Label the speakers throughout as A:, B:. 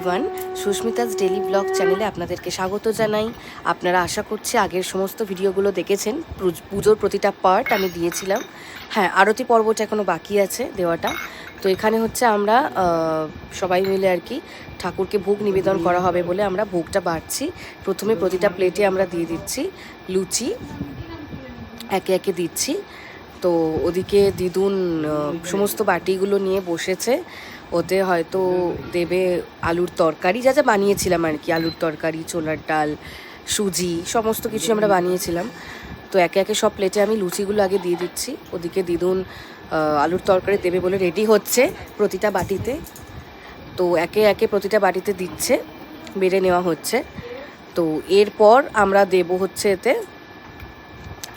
A: One Susmita's daily blog চ্যানেলে আপনাদেরকে স্বাগত জানাই। আপনারা আশা করছি আগের সমস্ত ভিডিওগুলো দেখেছেন। পুজোর প্রতিটা পার্ট আমি দিয়েছিলাম। হ্যাঁ, আরতি পর্বটা এখনও বাকি আছে দেওয়াটা। তো এখানে হচ্ছে আমরা সবাই মিলে আর কি ঠাকুরকে ভোগ নিবেদন করা হবে বলে আমরা ভোগটা বাড়ছি। প্রথমে প্রতিটা প্লেটে আমরা দিয়ে দিচ্ছি লুচি, একে একে দিচ্ছি। তো ওদিকে দিদুন সমস্ত বাটিগুলো নিয়ে বসেছে। ওতে হয়তো দেবে আলুর তরকারি, যা যা বানিয়েছিলাম আর কি, আলুর তরকারি, ছোলার ডাল, সুজি, সমস্ত কিছু আমরা বানিয়েছিলাম। তো একে একে সব প্লেটে আমি লুচিগুলো আগে দিয়ে দিচ্ছি। ওদিকে দিদুন আলুর তরকারি দেবে বলে রেডি হচ্ছে প্রতিটা বাটিতে। তো একে একে প্রতিটা বাটিতে দিচ্ছে, বেড়ে নেওয়া হচ্ছে। তো এরপর আমরা দেব হচ্ছে এতে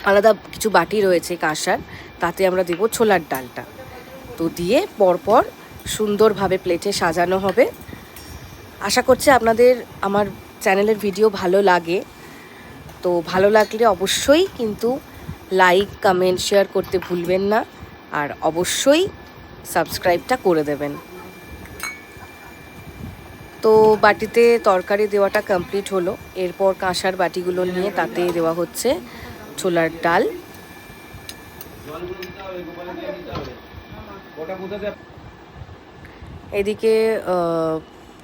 A: আলাদা কিছু বাটি রয়েছে কাঁসার, তাতে আমরা দেব ছোলার ডালটা। তো দিয়ে পরপর সুন্দরভাবে প্লেটে সাজানো হবে। আশা করছি আপনাদের আমার চ্যানেলের ভিডিও ভালো লাগে। তো ভালো লাগলে অবশ্যই কিন্তু লাইক, কমেন্ট, শেয়ার করতে ভুলবেন না। আর অবশ্যই সাবস্ক্রাইবটা করে দেবেন। তো বাটিতে তরকারি দেওয়াটা কমপ্লিট হলো। এরপর কাঁসার বাটিগুলো নিয়ে তাতে দেওয়া হচ্ছে ছোলার ডাল। এদিকে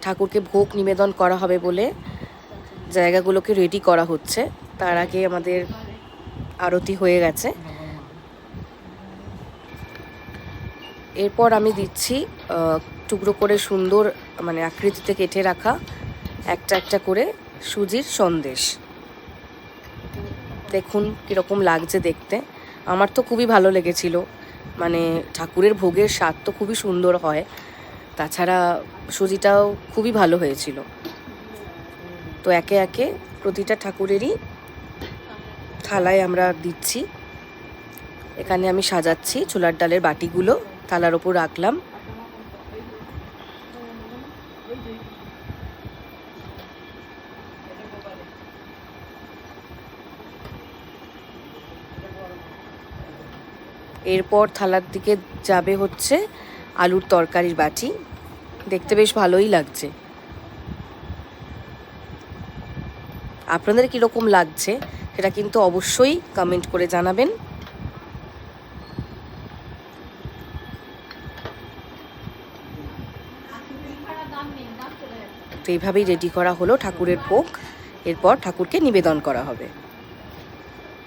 A: ঠাকুরকে ভোগ নিবেদন করা হবে বলে জায়গাগুলোকে রেডি করা হচ্ছে। তার আগে আমাদের আরতি হয়ে গেছে। এরপর আমি দিচ্ছি টুকরো করে সুন্দর মানে আকৃতিতে কেটে রাখা একটা একটা করে সুজির সন্দেশ। দেখুন কীরকম লাগছে দেখতে। আমার তো খুবই ভালো লেগেছিল। মানে ঠাকুরের ভোগের স্বাদ তো খুবই সুন্দর হয়, তাছাড়া সুজিটাও খুবই ভালো হয়েছিল। তো একে একে প্রতিটা ঠাকুরেরই থালায় আমরা দিচ্ছি। এখানে আমি সাজাচ্ছি ছোলার ডালের বাটিগুলো, থালার ওপর রাখলাম। এরপর থালার দিকে যাবে হচ্ছে আলুর তরকারির বাটি। দেখতে বেশ ভালোই লাগছে। আপনাদের কীরকম লাগছে সেটা কিন্তু অবশ্যই কমেন্ট করে জানাবেন। তো এইভাবেই রেডি করা হলো ঠাকুরের ভোগ। এরপর ঠাকুরকে নিবেদন করা হবে।